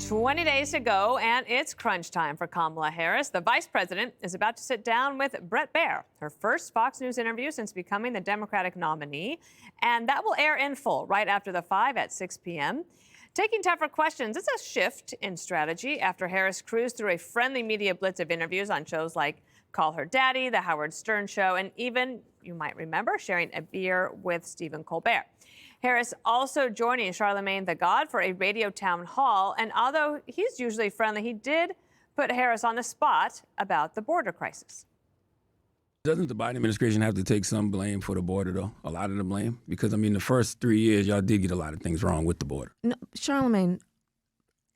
20 days to go, and it's crunch time for Kamala Harris. The vice president is about to sit down with Bret Baier, her first Fox News interview since becoming the Democratic nominee. And that will air in full right after the 5 at 6 p.m. Taking tougher questions is a shift in strategy after Harris cruised through a friendly media blitz of interviews on shows like Call Her Daddy, The Howard Stern Show, and even, you might remember, sharing a beer with Stephen Colbert. Harris also joining Charlamagne the God for a radio town hall. And although he's usually friendly, he did put Harris on the spot about the border crisis. Doesn't the Biden administration have to take some blame for the border, though? A lot of the blame? Because, I mean, the first 3 years, y'all did get a lot of things wrong with the border. No, Charlamagne,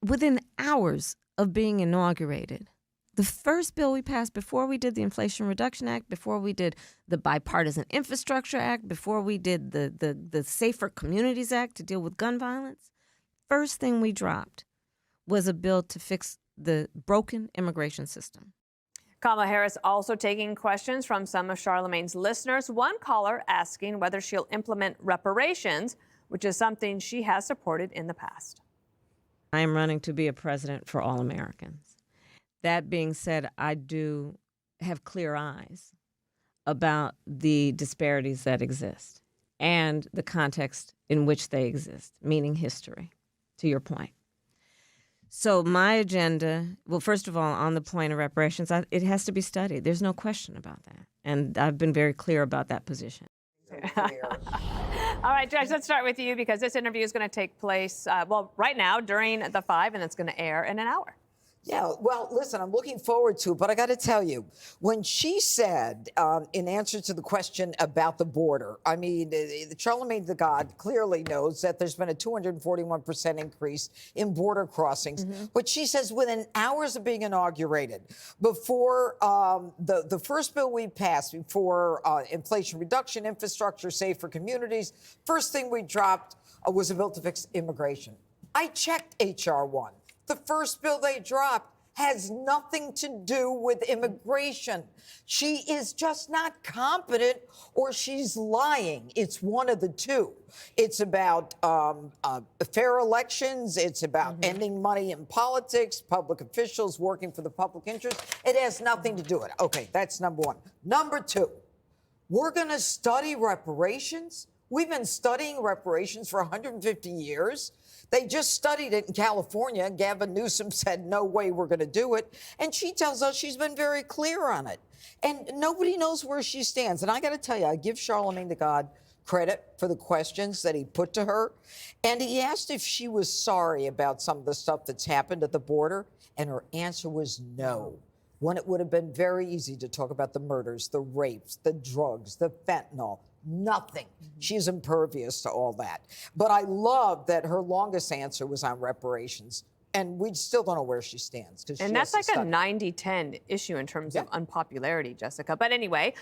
within hours of being inaugurated, the first bill we passed before we did the Inflation Reduction Act, before we did the Bipartisan Infrastructure Act, before we did the Safer Communities Act to deal with gun violence, first thing we dropped was a bill to fix the broken immigration system. Kamala Harris also taking questions from some of Charlamagne's listeners. One caller asking whether she'll implement reparations, which is something she has supported in the past. I am running to be a president for all Americans. That being said, I do have clear eyes about the disparities that exist and the context in which they exist, meaning history, to your point. So my agenda, well, first of all, on the point of reparations, it has to be studied. There's no question about that. And I've been very clear about that position. All right, Judge, let's start with you because this interview is going to take place, right now during the 5, and it's going to air in an hour. Yeah, well, listen, I'm looking forward to it, but I got to tell you, when she said, in answer to the question about the border, I mean, Charlamagne the God clearly knows that there's been a 241% increase in border crossings. Mm-hmm. But she says within hours of being inaugurated, before the first bill we passed, before Inflation Reduction, Infrastructure, Safer Communities, first thing we dropped was a bill to fix immigration. I checked H.R. 1. The first bill they dropped has nothing to do with immigration. She is just not competent or she's lying. It's one of the two. It's about fair elections. It's about ending money in politics, public officials working for the public interest. It has nothing to do with it. Okay, that's number one. Number two, we're going to study reparations. We've been studying reparations for 150 years. They just studied it in California. Gavin Newsom said, no way we're going to do it. And she tells us she's been very clear on it. And nobody knows where she stands. And I got to tell you, I give Charlamagne the God credit for the questions that he put to her. And he asked if she was sorry about some of the stuff that's happened at the border. And her answer was no. When it would have been very easy to talk about the murders, the rapes, the drugs, the fentanyl. Nothing. She's impervious to all that. But I love that her longest answer was on reparations. And we still don't know where she stands. And that's like a 90-10 issue in terms of unpopularity, Jessica. But anyway,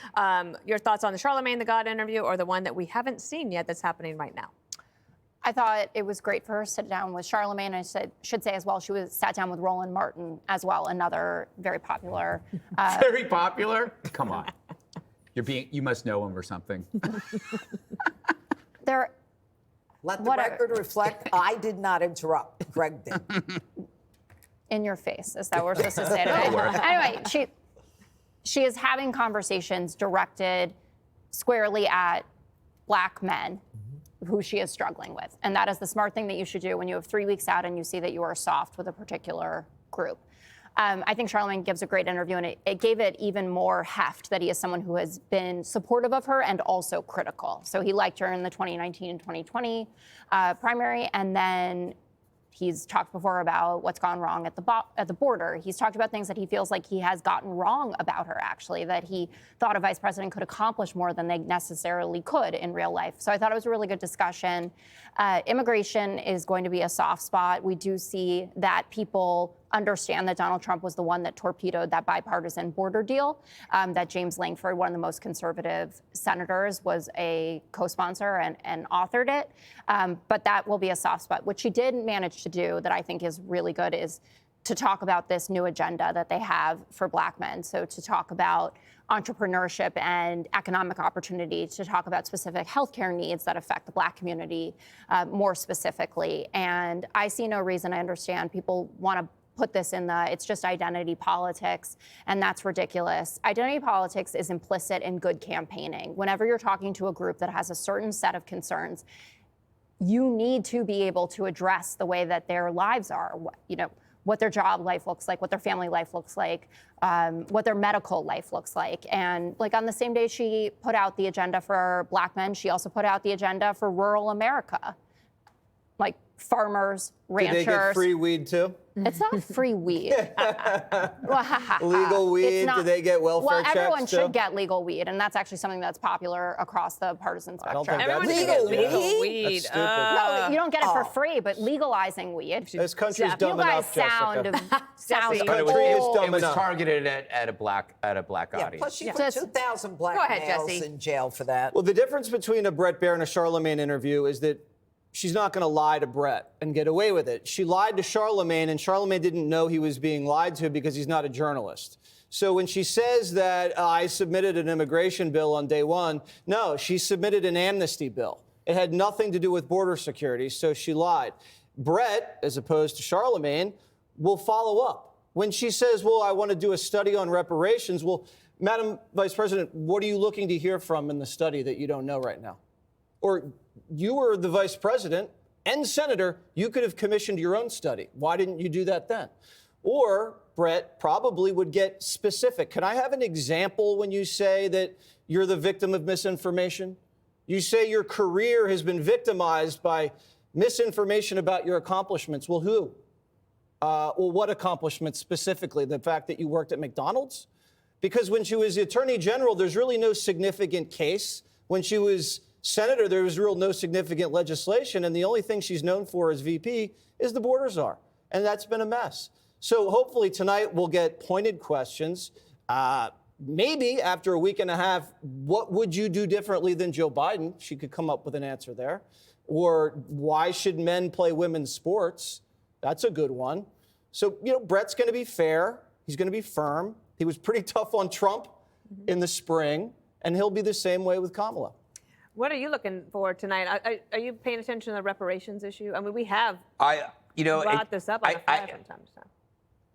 your thoughts on the Charlamagne the God interview or the one that we haven't seen yet that's happening right now? I thought it was great for her to sit down with Charlamagne. I should say as well, she sat down with Roland Martin as well, another very popular. Very popular? Come on. You must know him or something. Let the record reflect, I did not interrupt. Greg did. In your face, is that what we're supposed to say today? Anyway, she is having conversations directed squarely at Black men who she is struggling with. And that is the smart thing that you should do when you have 3 weeks out and you see that you are soft with a particular group. I think Charlamagne gives a great interview, and it gave it even more heft that he is someone who has been supportive of her and also critical. So he liked her in the 2019 and 2020 primary, and then he's talked before about what's gone wrong at the border. He's talked about things that he feels like he has gotten wrong about her, actually, that he thought a vice president could accomplish more than they necessarily could in real life. So I thought it was a really good discussion. Immigration is going to be a soft spot. We do see that people understand that Donald Trump was the one that torpedoed that bipartisan border deal, that James Langford, one of the most conservative senators, was a co-sponsor and authored it. But that will be a soft spot. What she did manage to do that I think is really good is to talk about this new agenda that they have for Black men. So to talk about entrepreneurship and economic opportunity, to talk about specific healthcare needs that affect the Black community more specifically. And I see no reason. I understand people want to put this in it's just identity politics, and that's ridiculous. Identity politics is implicit in good campaigning. Whenever you're talking to a group that has a certain set of concerns, you need to be able to address the way that their lives are, what their job life looks like, what their family life looks like, what their medical life looks like. And like on the same day she put out the agenda for Black men, she also put out the agenda for rural America, like farmers, ranchers. Did they get free weed too? It's not free weed. Legal weed? Do they get welfare checks? Well, everyone too? should get legal weed, and that's actually something that's popular across the partisan spectrum. I don't think Everyone that's should get legal legal weed. That's stupid. No, you don't get it for free, but legalizing weed. This country's dumb You guys enough, Jessica. sound This But country is old. dumb it was enough. targeted at a black Yeah, audience. plus she put Just- 2,000 black Go ahead, males Jesse. in jail for that. Well, the difference between a Brett Baier and a Charlamagne interview is that she's not going to lie to Brett and get away with it. She lied to Charlamagne, and Charlamagne didn't know he was being lied to because he's not a journalist. So when she says that I submitted an immigration bill on day one, no, she submitted an amnesty bill. It had nothing to do with border security, so she lied. Brett, as opposed to Charlamagne, will follow up. When she says, well, I want to do a study on reparations, well, Madam Vice President, what are you looking to hear from in the study that you don't know right now? Or you were the vice president and senator, you could have commissioned your own study. Why didn't you do that then? Or Brett probably would get specific. Can I have an example when you say that you're the victim of misinformation? You say your career has been victimized by misinformation about your accomplishments. Well, who? Well, what accomplishments specifically? The fact that you worked at McDonald's? Because when she was the attorney general, there's really no significant case. When she was senator, there was no significant legislation, and the only thing she's known for as VP is the border czar, and that's been a mess. So hopefully tonight we'll get pointed questions. Maybe after a week and a half, what would you do differently than Joe Biden? She could come up with an answer there. Or why should men play women's sports? That's a good one. So, Brett's going to be fair. He's going to be firm. He was pretty tough on Trump in the spring, and he'll be the same way with Kamala. What are you looking for tonight? Are you paying attention to the reparations issue? I mean, we have brought this up on the fire from time to time.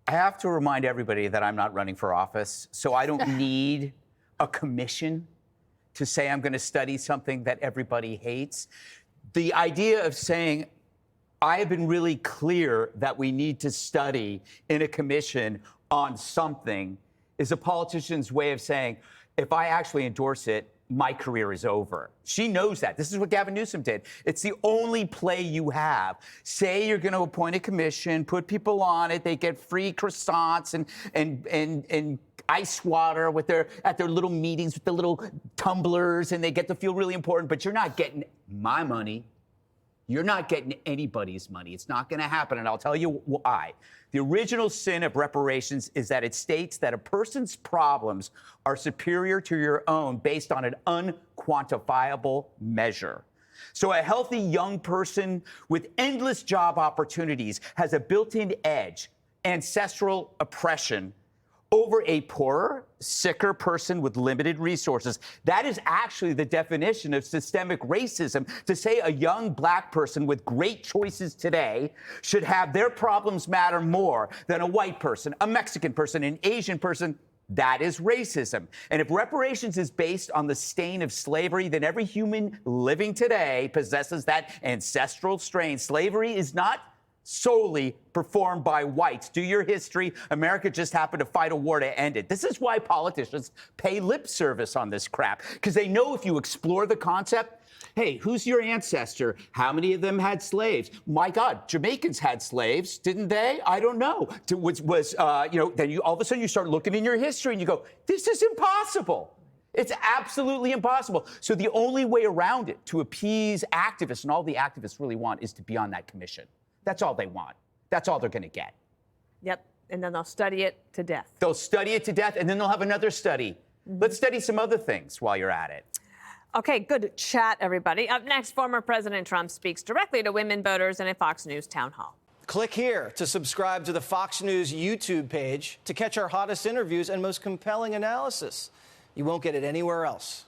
I have to remind everybody that I'm not running for office, so I don't need a commission to say I'm going to study something that everybody hates. The idea of saying, I have been really clear that we need to study in a commission on something is a politician's way of saying, if I actually endorse it, my career is over. She knows that. This is what Gavin Newsom did. It's the only play you have. Say you're going to appoint a commission, put people on it, they get free croissants and ice water at their little meetings with the little tumblers, and they get to feel really important, but you're not getting my money. You're not getting anybody's money. It's not going to happen, and I'll tell you why. The original sin of reparations is that it states that a person's problems are superior to your own based on an unquantifiable measure. So a healthy young person with endless job opportunities has a built-in edge, ancestral oppression, over a poorer, sicker person with limited resources. That is actually the definition of systemic racism, to say a young black person with great choices today should have their problems matter more than a white person, a Mexican person, an Asian person. That is racism. And if reparations is based on the stain of slavery, then every human living today possesses that ancestral strain. Slavery is not solely performed by whites. Do your history. America just happened to fight a war to end it. This is why politicians pay lip service on this crap, because they know if you explore the concept, hey, who's your ancestor? How many of them had slaves? My God, Jamaicans had slaves, didn't they? I don't know. Then you all of a sudden you start looking in your history and you go, this is impossible. It's absolutely impossible. So the only way around it to appease activists, and all the activists really want, is to be on that commission. That's all they want. That's all they're going to get. Yep, and then they'll study it to death. They'll study it to death, and then they'll have another study. Let's study some other things while you're at it. Okay, good chat, everybody. Up next, former President Trump speaks directly to women voters in a Fox News town hall. Click here to subscribe to the Fox News YouTube page to catch our hottest interviews and most compelling analysis. You won't get it anywhere else.